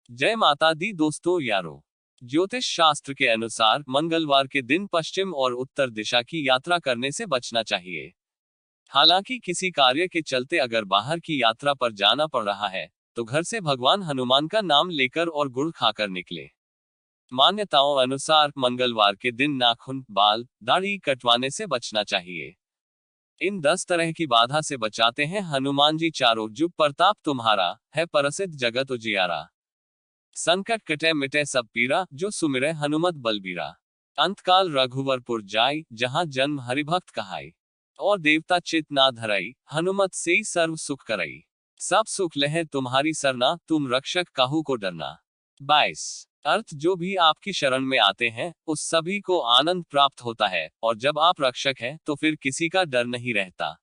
जय माता दी दोस्तों यारों। ज्योतिष शास्त्र के अनुसार मंगलवार के दिन पश्चिम और उत्तर दिशा की यात्रा करने से बचना चाहिए। हालांकि किसी कार्य के चलते अगर बाहर की यात्रा पर जाना पड़ रहा है तो घर से भगवान हनुमान का नाम लेकर और गुड़ खाकर निकले। मान्यताओं अनुसार मंगलवार के दिन नाखून, बाल, दाढ़ी कटवाने से बचना चाहिए। इन 10 तरह की बाधा से बचाते हैं हनुमान जी चारों जुग प्रताप तुम्हारा, है प्रसिद्ध जगत उजियारा। संकट कटे मिटे सब पीरा, जो सुमिरै हनुमत बलबीरा। अंतकाल रघुवरपुर जाई, जहां जन्म हरिभक्त कहाई। और देवता चित ना धरई, हनुमत से सर्व सुख करई। सब सुख लहे तुम्हारी सरना, तुम रक्षक काहू को डरना। 22 अर्थ जो भी आपकी शरण में आते हैं उस सभी को आनंद प्राप्त होता है, और जब आप रक्षक हैं तो फिर किसी का डर नहीं रहता।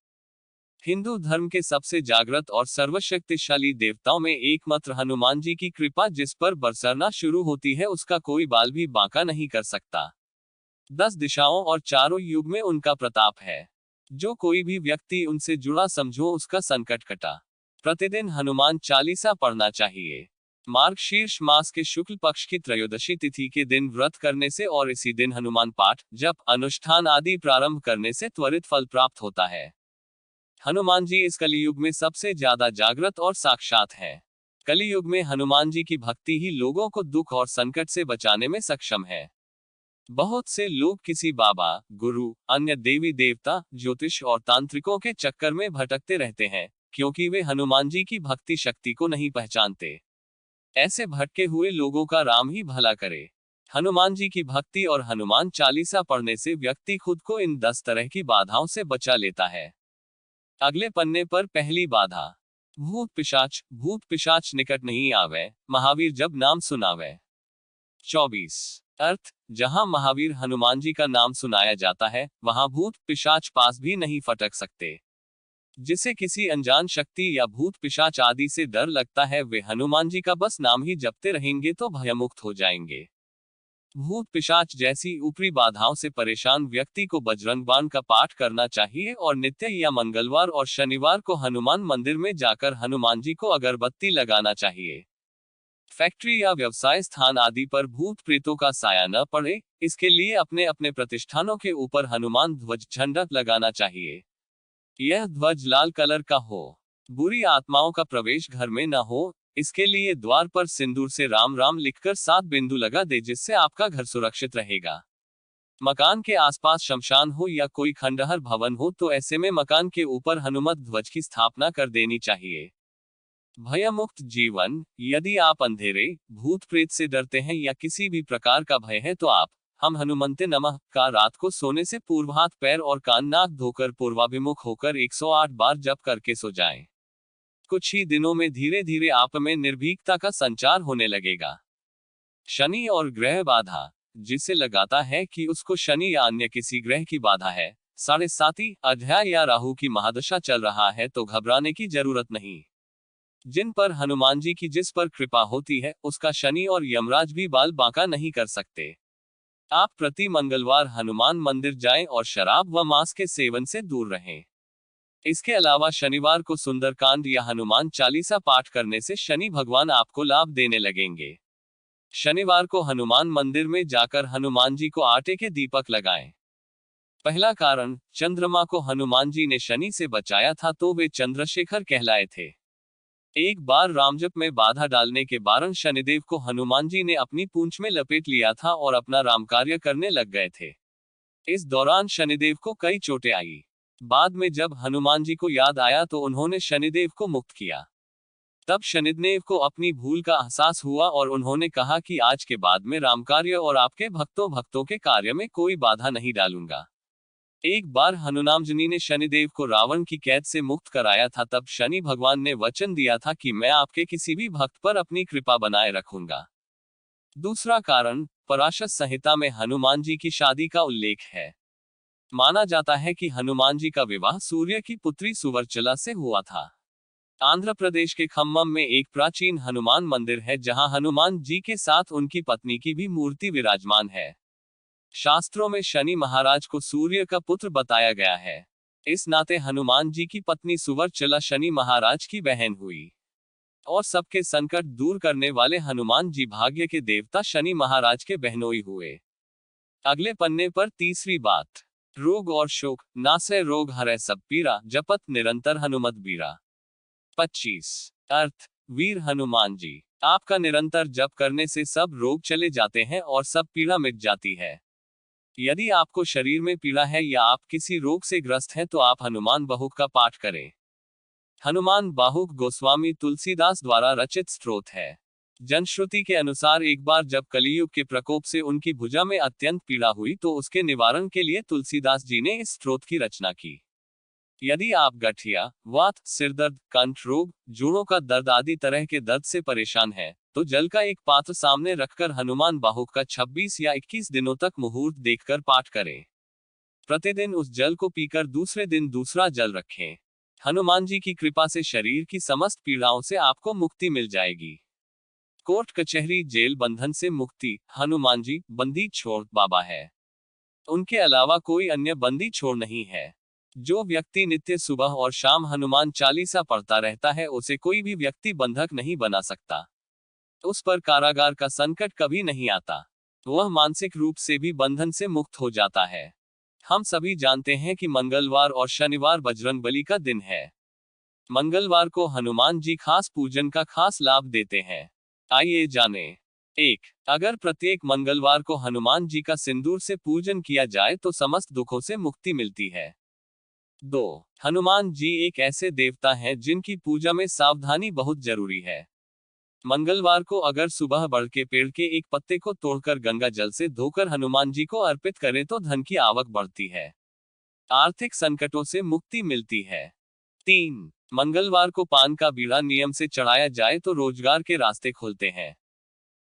हिंदू धर्म के सबसे जागृत और सर्वशक्तिशाली देवताओं में एकमात्र हनुमान जी की कृपा जिस पर बरसना शुरू होती है उसका कोई बाल भी बांका नहीं कर सकता। 10 दिशाओं और चारों युग में उनका प्रताप है। जो कोई भी व्यक्ति उनसे जुड़ा समझो उसका संकट कटा। प्रतिदिन हनुमान चालीसा पढ़ना चाहिए। मार्गशीर्ष मास के शुक्ल पक्ष की त्रयोदशी तिथि के दिन व्रत करने से और इसी दिन हनुमान पाठ, जप, अनुष्ठान आदि प्रारंभ करने से त्वरित फल प्राप्त होता है। हनुमान जी इस कलियुग में सबसे ज्यादा जागृत और साक्षात हैं। कलियुग में हनुमान जी की भक्ति ही लोगों को दुख और संकट से बचाने में सक्षम है। बहुत से लोग किसी बाबा, गुरु, अन्य देवी देवता, ज्योतिष और तांत्रिकों के चक्कर में भटकते रहते हैं, क्योंकि वे हनुमान जी की भक्ति शक्ति को नहीं पहचानते। ऐसे भटके हुए लोगों का राम ही भला करे। हनुमान जी की भक्ति और हनुमान चालीसा पढ़ने से व्यक्ति खुद को इन 10 तरह की बाधाओं से बचा लेता है। अगले पन्ने पर पहली बाधा, भूत पिशाच निकट नहीं आवे, महावीर जब नाम सुनावे। 24 अर्थ जहां महावीर हनुमान जी का नाम सुनाया जाता है वहां भूत पिशाच पास भी नहीं फटक सकते। जिसे किसी अनजान शक्ति या भूत पिशाच आदि से डर लगता है वे हनुमान जी का बस नाम ही जपते रहेंगे तो भयमुक्त हो जाएंगे। भूत पिशाच जैसी ऊपरी बाधाओं से परेशान व्यक्ति को बजरंग बाण का पाठ करना चाहिए और नित्य या मंगलवार और शनिवार को हनुमान मंदिर में जाकर हनुमान जी को अगरबत्ती लगाना चाहिए। फैक्ट्री या व्यवसाय स्थान आदि पर भूत प्रेतों का साया न पड़े, इसके लिए अपने अपने प्रतिष्ठानों के ऊपर हनुमान ध्वज झंडा लगाना चाहिए। यह ध्वज लाल कलर का हो। बुरी आत्माओं का प्रवेश घर में न हो, इसके लिए द्वार पर सिंदूर से राम राम लिखकर 7 बिंदु लगा दे, जिससे आपका घर सुरक्षित रहेगा। मकान के आसपास शमशान हो या कोई खंडहर भवन हो तो ऐसे में मकान के ऊपर हनुमत ध्वज की स्थापना कर देनी चाहिए। भयमुक्त जीवन, यदि आप अंधेरे, भूत प्रेत से डरते हैं या किसी भी प्रकार का भय है तो आप हम हनुमंते नमः का रात को सोने से पूर्व हाथ पैर और कान नाक धोकर पूर्वाभिमुख होकर 108 बार जप करके सो जाएं। कुछ ही दिनों में धीरे धीरे आप में निर्भीकता का संचार होने लगेगा। शनि और ग्रह बाधा, जिसे लगाता है कि उसको शनि या अन्य किसी ग्रह की बाधा है, 7.5 अध्याय या राहु की महादशा चल रहा है तो घबराने की जरूरत नहीं। जिन पर हनुमान जी की जिस पर कृपा होती है उसका शनि और यमराज भी बाल बांका नहीं कर सकते। आप प्रति मंगलवार हनुमान मंदिर जाएं और शराब व मांस के सेवन से दूर रहें। इसके अलावा शनिवार को सुंदरकांड या हनुमान चालीसा पाठ करने से शनि भगवान आपको लाभ देने लगेंगे। शनिवार को हनुमान मंदिर में जाकर हनुमान जी को आटे के दीपक लगाएं। पहला कारण, चंद्रमा को हनुमान जी ने शनि से बचाया था तो वे चंद्रशेखर कहलाए थे। एक बार रामजप में बाधा डालने के कारण शनिदेव को हनुमान जी ने अपनी पूंछ में लपेट लिया था और अपना राम कार्य करने लग गए थे। इस दौरान शनिदेव को कई चोटें आई। बाद में जब हनुमान जी को याद आया तो उन्होंने शनिदेव को मुक्त किया। तब शनिदेव को अपनी भूल का एहसास हुआ और उन्होंने कहा कि आज के बाद में राम कार्य और आपके भक्तों के कार्य में कोई बाधा नहीं डालूंगा। एक बार हनुमान जी ने शनिदेव को रावण की कैद से मुक्त कराया था, तब शनि भगवान ने वचन दिया था कि मैं आपके किसी भी भक्त पर अपनी कृपा बनाए रखूंगा। दूसरा कारण, पराशर संहिता में हनुमान जी की शादी का उल्लेख है। माना जाता है कि हनुमान जी का विवाह सूर्य की पुत्री सुवर्चला से हुआ था। आंध्र प्रदेश के खम्मम में एक प्राचीन हनुमान मंदिर है जहां हनुमान जी के साथ उनकी पत्नी की भी मूर्ति विराजमान है। शास्त्रों में शनि महाराज को सूर्य का पुत्र बताया गया है। इस नाते हनुमान जी की पत्नी सुवर्चला शनि महाराज की बहन हुई। और सबके संकट दूर करने वाले हनुमान जी भाग्य के देवता शनि महाराज के बहनोई हुए। अगले पन्ने पर तीसरी बात, रोग और शोक, नासै रोग हरै सब पीरा, जपत निरंतर हनुमत बीरा। 25 अर्थ, वीर हनुमान जी, आपका निरंतर जप करने से सब रोग चले जाते हैं और सब पीड़ा मिट जाती है। यदि आपको शरीर में पीड़ा है या आप किसी रोग से ग्रस्त हैं तो आप हनुमान बाहुक का पाठ करें। हनुमान बाहुक गोस्वामी तुलसीदास द्वारा रचित स्तोत्र है। जनश्रुति के अनुसार एक बार जब कलियुग के प्रकोप से उनकी भुजा में अत्यंत पीड़ा हुई तो उसके निवारण के लिए तुलसीदास जी ने इस स्तोत्र की रचना की। यदि आप गठिया, वात, सिरदर्द, कंठ रोग, जोड़ों का दर्द आदि तरह के दर्द से परेशान हैं, तो जल का एक पात्र सामने रखकर हनुमान बाहुक का 26 या 21 दिनों तक मुहूर्त देखकर पाठ करें। प्रतिदिन उस जल को पीकर दूसरे दिन दूसरा जल रखें। हनुमान जी की कृपा से शरीर की समस्त पीड़ाओं से आपको मुक्ति मिल जाएगी। कोर्ट कचहरी जेल बंधन से मुक्ति, हनुमान जी बंदी छोड़ बाबा है। उनके अलावा कोई अन्य बंदी छोड़ नहीं है। जो व्यक्ति नित्य सुबह और शाम हनुमान चालीसा पढ़ता रहता है उसे कोई भी व्यक्ति बंधक नहीं बना सकता। उस पर कारागार का संकट कभी नहीं आता। वह मानसिक रूप से भी बंधन से मुक्त हो जाता है। हम सभी जानते हैं कि मंगलवार और शनिवार बजरंगबली का दिन है। मंगलवार को हनुमान जी खास पूजन का खास लाभ देते हैं। आइए जाने। 1. अगर प्रत्येक मंगलवार को हनुमान जी का सिंदूर से पूजन किया जाए तो समस्त दुखों से मुक्ति मिलती है। 2. हनुमान जी एक ऐसे देवता हैं जिनकी पूजा में सावधानी बहुत जरूरी है। मंगलवार को अगर सुबह बढ़ के पेड़ के एक पत्ते को तोड़कर गंगा जल से धोकर हनुमान जी को अर्पित करें तो धन की आवक बढ़ती है, आर्थिक संकटों से मुक्ति मिलती है। 3. मंगलवार को पान का बीड़ा नियम से चढ़ाया जाए तो रोजगार के रास्ते खुलते हैं,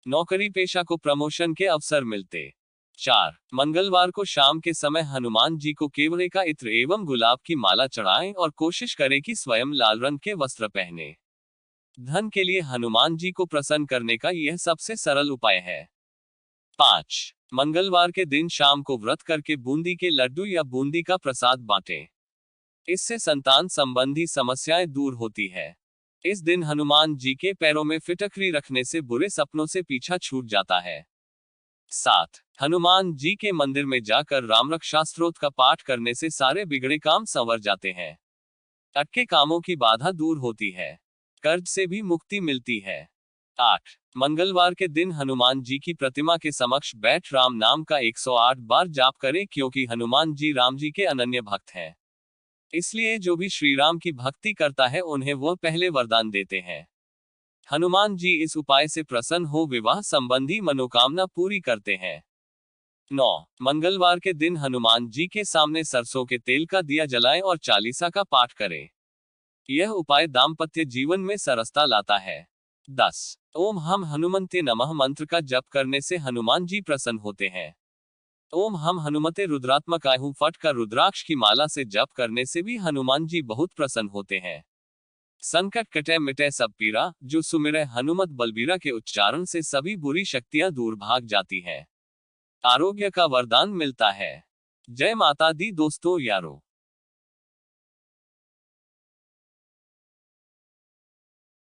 नौकरी पेशा को प्रमोशन के अवसर मिलते। 4. मंगलवार को शाम के समय हनुमान जी को केवड़े का इत्र एवं गुलाब की माला चढ़ाएं और कोशिश करें कि स्वयं लाल रंग के वस्त्र पहने। धन के लिए हनुमान जी को प्रसन्न करने का यह सबसे सरल उपाय है। 5. मंगलवार के दिन शाम को व्रत करके बूंदी के लड्डू या बूंदी का प्रसाद बांटें। इससे संतान संबंधी समस्याएं दूर होती है। इस दिन हनुमान जी के पैरों में फिटकरी रखने से बुरे सपनों से पीछा छूट जाता है। 7. हनुमान जी के मंदिर में जाकर रामरक्षा स्तोत्र का पाठ करने से सारे बिगड़े काम संवर जाते हैं, अटके कामों की बाधा दूर होती है, कर्ज से भी मुक्ति मिलती है। 8. मंगलवार के दिन हनुमान जी की प्रतिमा के समक्ष बैठ राम नाम का 108 बार जाप करें क्योंकि हनुमान जी राम जी के अनन्य भक्त हैं। इसलिए जो भी श्री राम की भक्ति करता है उन्हें वह पहले वरदान देते हैं। हनुमान जी इस उपाय से प्रसन्न हो विवाह संबंधी मनोकामना पूरी करते हैं। 9. मंगलवार के दिन हनुमान जी के सामने सरसों के तेल का दिया जलाएं और चालीसा का पाठ करें। यह उपाय दाम्पत्य जीवन में सरसता लाता है। 10. ओम हम हनुमते नमः मंत्र का जप करने से हनुमान जी प्रसन्न होते हैं। ओम हम हनुमते रुद्रात्मकाय हूं फट का रुद्राक्ष की माला से जप करने से भी हनुमान जी बहुत प्रसन्न होते हैं। संकट कटे मिटे सब पीरा, जो सुमिरै हनुमत बलबीरा के उच्चारण से सभी बुरी शक्तियां दूर भाग जाती हैं। आरोग्य का वरदान मिलता है। जय माता दी दोस्तों यारों।